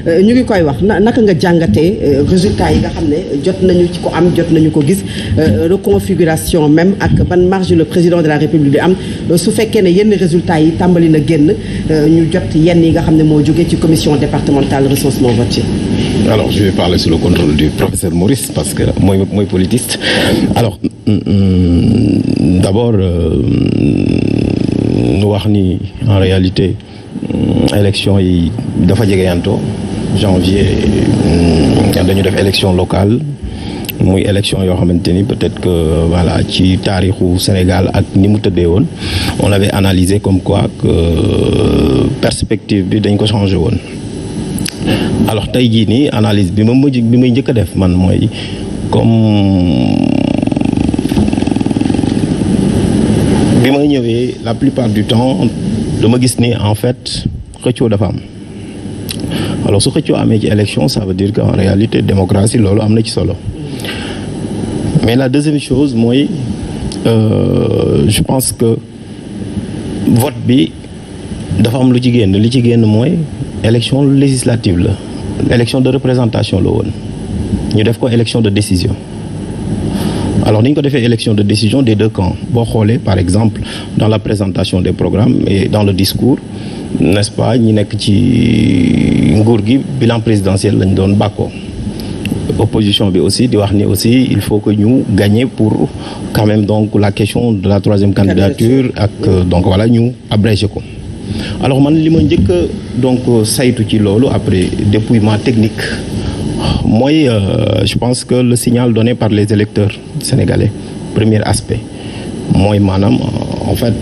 ñu ngi koy wax naka nga jàngatee résultats yi nga xam ne jot nañu ko gis reconfiguration même ak ban marge le président de la République di am su fekkee ne yenn résultats yi tàmbali na génn ñu jot yenn yi nga xam ne moo jógee ci commission départementale recensement vote. Alors je vais parler sous le contrôle du professeur Maurice parce que mooy politiste. Alors d'abord nu wax ni en réalité élection yi dafa jegeyantoo janvier dañu def élection locale muy élection yoo xamante ni peut-être que voilà ci taarixu Sénégal ak ni mu tëddee woon on avait analysé comme quoi que perspective bi dañ ko changé woon. Alors tey jii nii analyse bi may njëkk a def man mooy comme bi may ñëwee la plupart du temps dama gis ni en fait xëccoo dafa am alors su xëccoo amee ci élection ça veut dire que en réalité démocratie loolu am na ci solo mais la deuxième chose mooy je pense que vote bi dafa am lu ci génn li ci génn mooy élection législative la élection de représentation la woon ñu def ko élection de décision alors ni ñu ko defee élection de décision des deux camps boo xoolee par exemple dans la présentation des programmes et dans le discours n'est-ce pas ñi nekk ci nguur gi bilan présidentiel lañ doon bàkkoo opposition bi aussi di wax ni aussi il faut que ñu gagner pour quand même donc la question de la troisième candidature ak donc voilà ñu abrégé ko. Alors man li ma njëkk donc saytu ci loolu après dépouillement technique mooy je pense que le signal donné par les électeurs sénégalais premier aspect mooy maanaam en fait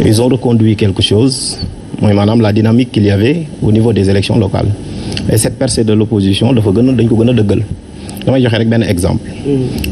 ils ont reconduit quelque chose mooy maanaam la dynamique qu'il y avait au niveau des élections locales et cette percée de l'opposition dañ ko gën a dëggal damay joxe rek benn exemple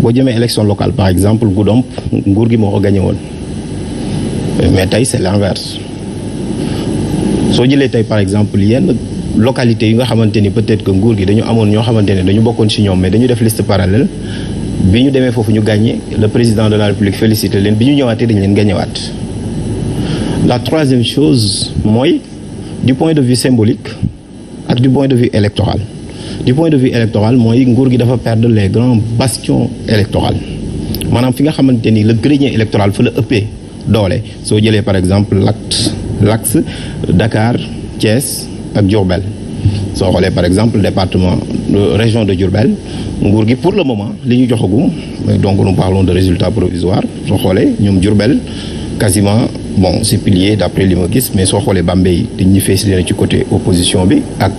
boo jëmee élection locale par exemple Goudomp nguur gi moo ko gagné woon mais tey c'est l'inverse soo jëlee tey par exemple yenn localités yi nga xamante ni peut-être que nguur gi dañu amoon ñoo xamante ne dañu bokkoon ci ñoom mais dañu def liste parallèle bi ñu demee foofu ñu gagné le président de la République félicité leen bi ñu ñëwaatee dañu leen gagnéwaat. La troisième chose mooy du point de vue symbolique ak du point de vue électoral du point de vue électoral mooy nguur gi dafa perdre les grands bastions électoraux maanaam fi nga xamante ni le grenier électoral fa la ëppee doole soo jëlee par exemple l'axe Dakar Thiès ak Diourbel soo xoolee par exemple département région de Diourbel nguur gi pour le moment li ñu joxagum donc nous parlons de résultats provisoires soo xoolee ñoom Diourbel quasiment bon c'est plié d'après li ma gis mais soo xoolee Bambey dañuy fees leen ci côté opposition bi ak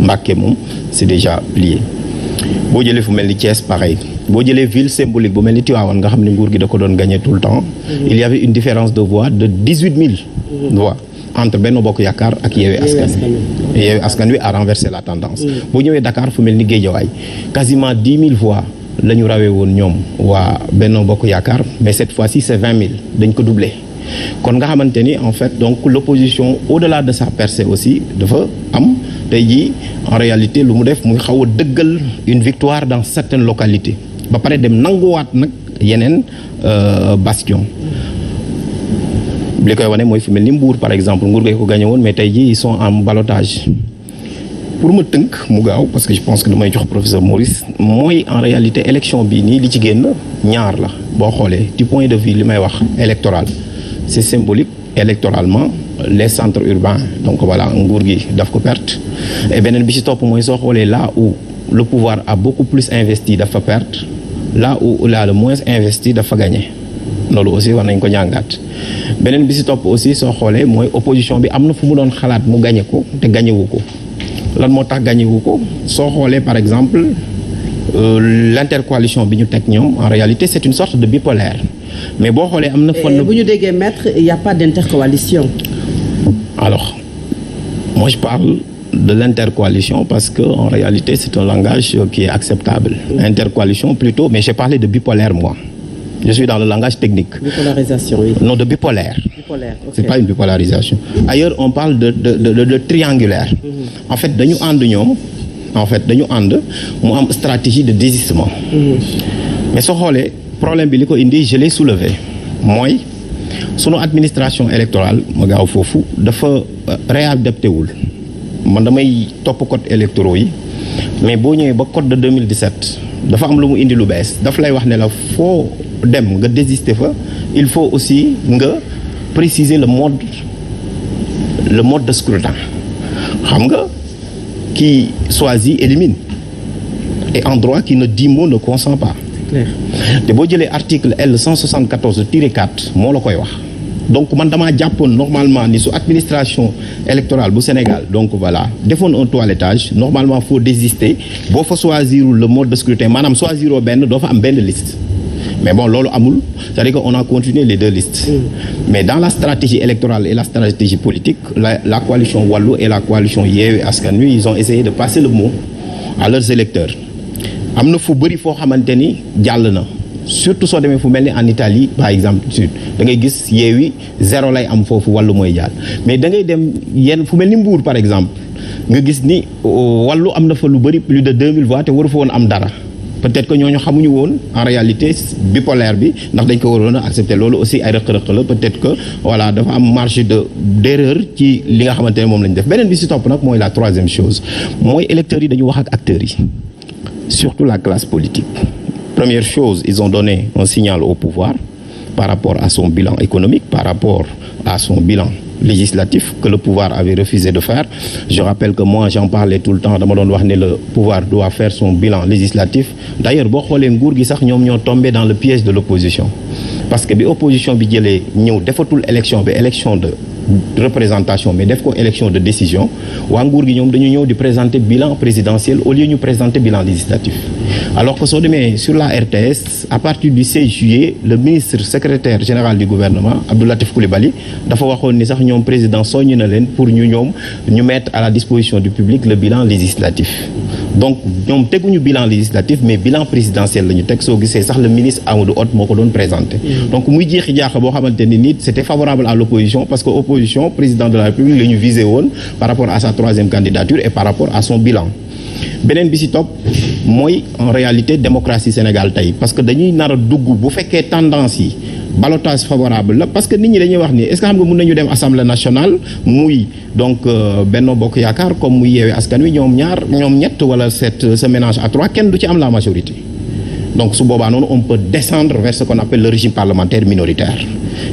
Mbacké moom c'est déjà plié boo jëlee fu mel ni Thiès pareil boo jëlee ville symbolique bu mel ni Tivaouane nga xam ne nguur gi da ko doon gagner tout le temps il y avait une différence de voix de 18 000 voix entre Benno Bokk Yaakaar ak Yewwi Askan Wi Yewwi Askan Wi a renversé la tendance boo ñëwee Dakar fu mel ni Guédiawaye quasiment 10 000 voix la ñu rawee woon ñoom waa Benno Bokk Yaakaar mais cette fois-ci c'est 20 000 dañ ko doublé kon nga xamante ni en fait donc l'opposition au-delà de sa percée aussi dafa am tey jii en réalité lu mu def muy xaw a dëggal une victoire dans certaines localités ba pare dem nanguwaat nag yeneen bastion li koy wane mooy fi mel ni Mbour par exemple Mbour ngay ko gagné woon mais tey jii ils sont en ballottage pour ma tënk mu gaaw parce que je pense que damay jox professeur Maurice mooy en réalité élection bii nii li ci génn ñaar la boo xoolee du point de vue li may wax électoral c'est symbolique électoralement les centres urbains donc voilà nguur gi daf ko perte et beneen bi ci topp mooy soo xoolee là où le pouvoir a beaucoup plus investi dafa perte là où il a le moins investi dafa gagné loolu aussi war nañ ko ñàngaat beneen bi ci topp aussi soo xoolee mooy opposition bi am na fu mu doon xalaat mu gagné ko te gagné wu ko lan moo tax gagné wu ko soo xoolee par exemple l'intercoalition bi ñu teg ñoom en réalité c'est une sorte de bipolaire mais boo xoolee am na fon bu ñu déggee maître il y a pas d'intercoalition. Alors moi je parle de l'intercoalition parce que en réalité c'est un langage qui est acceptable. Intercoalition plutôt, mais j'ai parlé de bipolaire moi. Je suis dans le langage technique. Bipolarisation, oui. Non, de bipolaire. Bipolaire, okay. C'est pas une bipolarisation. Ailleurs on parle de triangulaire. En fait dañu ànd ñoom mu am stratégie de désistement. Mais soo xoolee problème bi li ko indi je l'ai soulevé mooy sunu administration électorale ma gaaw foofu dafa réadapté wul man damay topp code électoraux yi mais boo ñëwee ba code de 2017 dafa am lu mu indi lu bees daf lay wax ne la foo dem nga désister fa il faut aussi nga préciser le mode de scrutin xam nga qui choisit élimine et en droit qui ne dit mot ne consent pas. te boo jëlee article L 174-4 moo la koy wax donc man damaa jàppoon normalement ni su administration électorale bu Sénégal donc voilà defoon un toilettage normalement faut désister boo fa choisirul le mode de scrutin maanaam choisiroo benn doo fa am benn liste mais bon loolu amul c'est-à-dire que on a continué les deux listes mais dans la stratégie électorale et la stratégie politique la coalition Wallu et la coalition Yewwi Askan Wi ils ont essayé de passer le mot à leurs électeurs am na fu bëri foo xamante ni jàll na surtout soo demee fu mel ni en Italie par exemple sud da ngay gis Yewwi 0 lay am foofu Wallu mooy jàll mais da ngay dem yenn fu mel ni Mbour par exemple nga gis ni Wallu am na fa lu bëri plus de 2000 voix te waru fa woon am dara peut-être que ñooñu xamuñu woon en réalité bipolaire bi ndax dañ ko waroon a accepter loolu aussi ay rëq-rëq la peut-être que voilà dafa am marge d'erreur ci li nga xamante ne moom lañ def beneen bi si topp nag mooy la troisième chose mooy électeurs yi dañu wax ak acteurs yi surtout la classe politique. Première chose, ils ont donné un signal au pouvoir par rapport à son bilan économique, par rapport à son bilan législatif que le pouvoir avait refusé de faire. Je rappelle que moi, j'en parlais tout le temps, dama doon wax ne le pouvoir doit faire son bilan législatif. D'ailleurs, boo xoolee nguur gi sax ñoom ñoo tombé dans le piège de l'opposition. Parce que bi opposition bi jëlee ñëw defatul élection bi élection de représentation mais def ko élection de décision waa nguur gi ñoom dañu ñëw di présenter bilan présidentiel au lieu ñu présenter bilan législatif alors que soo demee sur la RTS à partir du 16 juillet le ministre secrétaire général du gouvernement Abdou Latif Coulibaly dafa waxoon ni sax ñoom président soññ na leen pour ñu mettre à la disposition du public le bilan législatif donc ñoom teguñu bilan législatif mais bilan présidentiel la ñu teg soo gisee sax le ministre Amadou Hott moo ko doon présenté donc muy jeexi jaaxa boo xamante ni nit c'était favorable à l'opposition parce que opposition président de la République la ñu visé woon par rapport à sa troisième candidature et par rapport à son bilan beneen bi ci topp mooy en réalité démocratie Sénégal tey parce que dañuy nar a dugg bu fekkee tendance yi ballottage favorable la parce que nit ñi dañuy wax ni est-ce que xam nga mën nañu dem assemblée nationale muy donc Benno Bokk Yaakaar comme muy Yewwi Askan Wi ñoom ñett wala ce ménage à trois kenn du ci am la majorité donc su boobaa noonu on peut descendre vers ce qu'on appelle le régime parlementaire minoritaire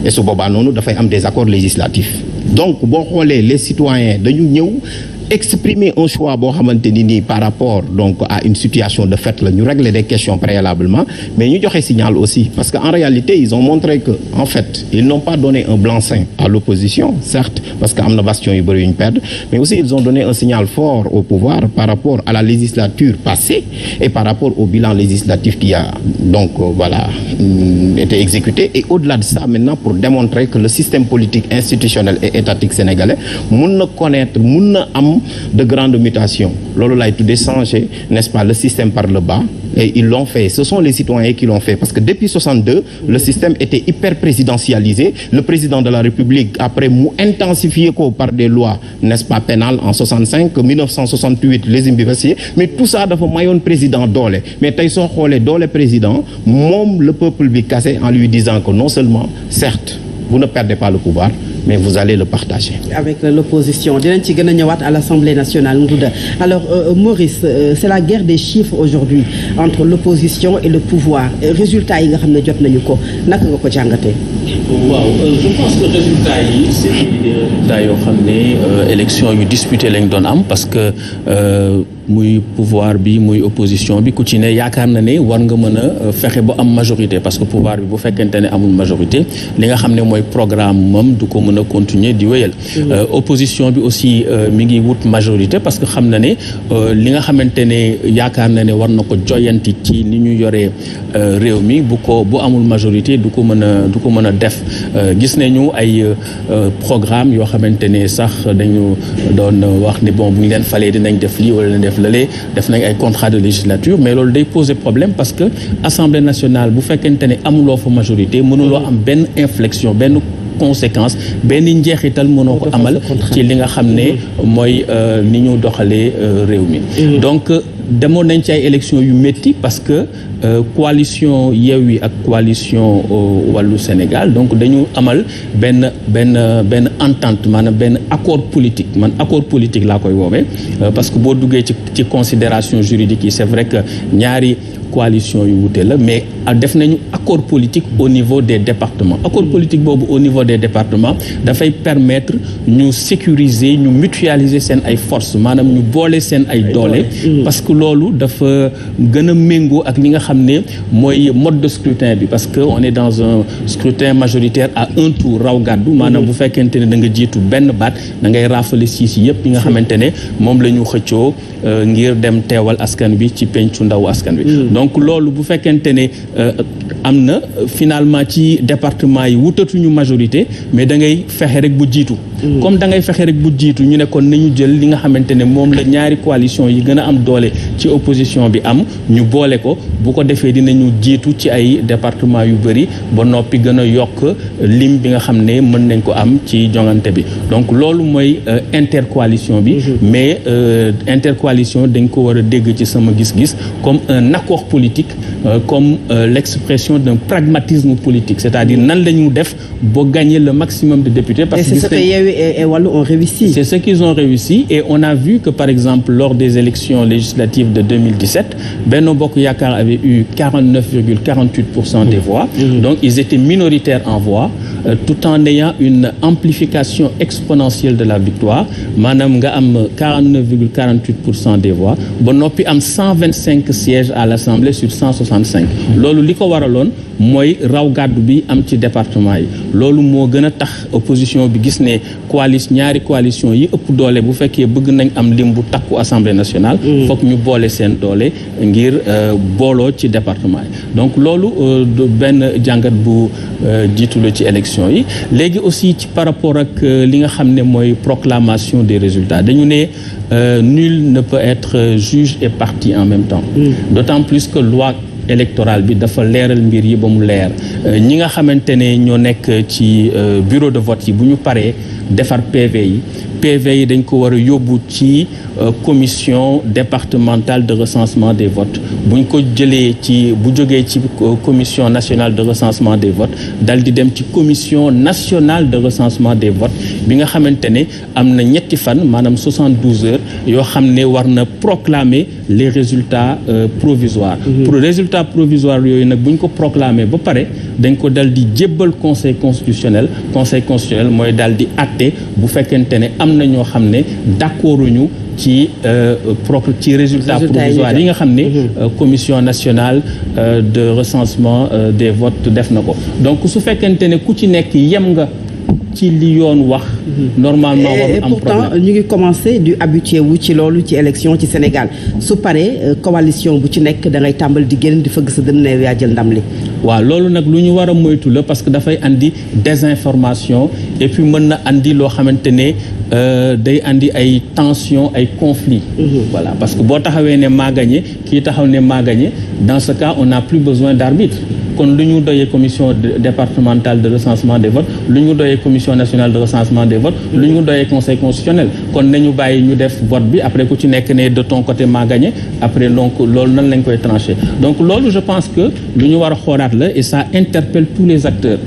et su boobaa noonu dafay am des accords législatifs donc boo xoolee les citoyens dañu ñëw exprimer un choix boo xamante ni nii par rapport donc à une situation de fait la ñu régler des questions préalablement mais ñu joxe signal aussi parce que en réalité ils ont montré que en fait ils n'ont pas donné un blanc-seing à l'opposition certes parce que am na bastion yu bëri yu ñu perdre mais aussi ils ont donné un signal fort au pouvoir par rapport à la législature passée et par rapport au bilan législatif qui a donc été exécuté et au-delà de ça maintenant pour démontrer que le système politique institutionnel et étatique sénégalais mun na am de grandes mutations loolu lay tuddee changer n'est-ce pas le système par le bas et ils l'ont fait ce sont les citoyens qui l'ont fait parce que depuis 62 le système était hyper présidentialisé le président de la République après mu intensifié ko par des lois n'est-ce pas pénales en 65 1968 les imbibassiers mais tout ça dafa mayoon président doole mais tey soo xoolee doole président moom le peuple bi cassé en lui disant que non seulement certes vous ne perdez pas le pouvoir mais vous allez le partager. Avec l'opposition dinañ ci gën a ñëwaat à l'Assemblée nationale Ngouda alors Maurice c'est la guerre des chiffres aujourd'hui entre l'opposition et le pouvoir résultats yi nga xam ne jot nañu ko naka nga ko jàngatee. waaw je pense que résultats yi c'est des résultats yoo xam ne élection yu disputé lañ doon am parce que muy pouvoir bi muy opposition bi ku ci ne yaakaar na ne war nga mën a fexe ba am majorité parce que pouvoir bi bu fekkente ne amul majorité li nga xam ne mooy programme moom du ko mën a continuer di wéyal opposition bi aussi mi ngi wut majorité parce que xam na ne li nga xamante ne yaakaar na ne war na ko joyanti ci ni ñu yoree réew mi bu amul majorité du ko mën a def gis nañu ay programme yoo xamante ne sax dañu doon wax ne bon bu ñu leen falee dinañ def lii wala def lële def nañ ay contrat de législature mais loolu day poser problème parce que Assemblée nationale bu fekkente ne amuloo fa majorité mënuloo am benn inflexion benn conséquence benn njeexital mënoo ko amal ci li nga xam ne mooy ni ñu doxalee réew mi donc demoon nañ ci ay élections yu métti parce que coalition Yewwi ak coalition Wallu Sénégal donc dañu amal benn entente maanaam benn accord politique man accord politique laa koy woowee parce que boo duggee ci considération juridique yi c'est vrai que ñaari coalition yu wute la mais def nañu accord politique au niveau des départements accord politique boobu au niveau des départements dafay permettre ñu sécuriser ñu mutualiser seen ay forces maanaam ñu boole seen ay doole parce que loolu dafa gën a méngoo ak li nga xam ne mooy mode de scrutin bi parce que on est dans un scrutin majoritaire à un tour raw gàddu maanaam bu fekkente ne da nga jiitu benn baat da ngay raafale siis yëpp yi nga xamante ne moom la ñu xëccoo ngir dem teewal askan bi ci pencu ndaw askan bi donc loolu bu fekkente ne am na finalement ci département yi wutatuñu majorité mais da ngay fexe rek bu jiitu comme da ngay fexe rek bu jiitu ñu ne kon nañu jël li nga xamante ne moom la ñaari coalition yi gën a am doole ci opposition bi am ñu boole ko bu ko defee dinañu jiitu ci ay département yu bëri ba noppi gën a yokk lim bi nga xam ne mën nañ ko am ci jongante bi donc loolu mooy intercoalition bi mais intercoalition dañ ko war a dégg ci sama gis-gis comme un accord politique comme l'expression d'un pragmatisme politique c'est-à-dire nan la ñu def ba gagner le maximum de députés parce que c'est ce que Yewwi et Wallu ont réussi. C'est ce qu'ils ont réussi et on a vu que par exemple lors des élections législatives de 2017 Benno Bokk Yaakaar avait eu 49,48% des voix donc ils étaient minoritaires en voix tout en ayant une amplification exponentielle de la victoire maanaam nga am 49,48% des voix ba noppi am 125 sièges à l'Assemblée sur 165 loolu li ko waraloon mooy raw gàddu bi am ci département yi loolu moo gën a tax opposition bi gis ne ñaari coalition yi ëpp doole bu fekkee bëgg nañ am lim bu takku Assemblée nationale fokk ñu boole seen doole ngir booloo ci département yi donc loolu benn jàngat bu jiitu la ci élection yi léegi aussi ci par rapport ak li nga xam ne mooy proclamation des résultats dañu ne nul ne peut être juge et partie en même temps d'autant plus que loi électorale bi dafa leeral mbir yi ba mu leer ñi nga xamante ne ñoo nekk ci bureau de vote yi bu ñu paree defar PV yi dañ ko war a yóbbu ci commission départementale de recensement des votes buñ ko jëlee bu jógee ci commission nationale de recensement des votes dal di dem ci commission nationale de recensement des votes bi nga xamante ne am na ñetti fan maanaam 72 heures yoo xam ne war na proclamer les résultats provisoires pour résultats provisoires yooyu nag buñ ko proclamer ba pare dañ ko dal di jébbal conseil constitutionnel mooy dal di àtte bu fekkente ne am na ñoo xam ne d'accorduñu ci résultats provisoires yi nga xam ne commission nationale de recensement des votes def na ko donc su fekkente ne ku ci nekk yem nga ci li yoon wax normalement warul am problème. Pourtant ñu ngi commencé du habitué wu ci loolu ci élection ci Sénégal su paree coalition bu ci nekk da ngay tàmbal di génn di fëgg sa dënn ne yaa jël ndam li. waaw loolu nag lu ñu war a moytu la parce que dafay andi désinformation et puis mën na andi loo xamante ne day andi ay tension ay conflits. Voilà parce que boo taxawee ne maa gagné kii taxaw ne maa gagné dans ce cas on n'a plus besoin d'arbitre. kon lu ñu doyee commission départementale de recensement des votes lu ñu doyee commission nationale de recensement des votes lu ñu doyee conseil constitutionnel kon nañu bàyyi ñu def vote bi après ku ci nekk ne de ton côté maa gagné après donc loolu nan lañ koy trancher donc loolu je pense que lu ñu war a xoolaat la et ça interpelle tous les acteurs